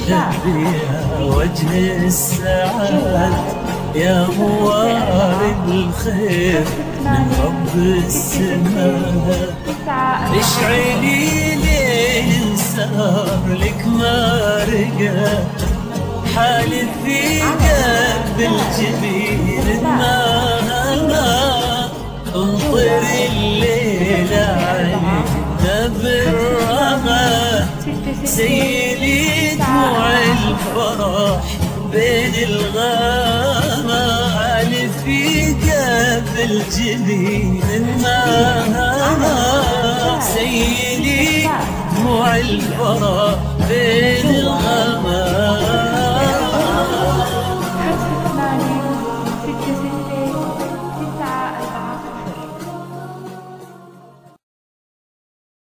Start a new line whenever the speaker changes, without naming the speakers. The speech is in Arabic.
بيها وجه السعادة يا موارد الخير من رب السماء. اشعلي ليل سهر لك ما رقى حالف في قلب الجبين ما انطر الليل عينا بالرمى سيلي دموع الفرح بين الغامة حالف في قلب الجبين ما سيلي دموع الفرح بين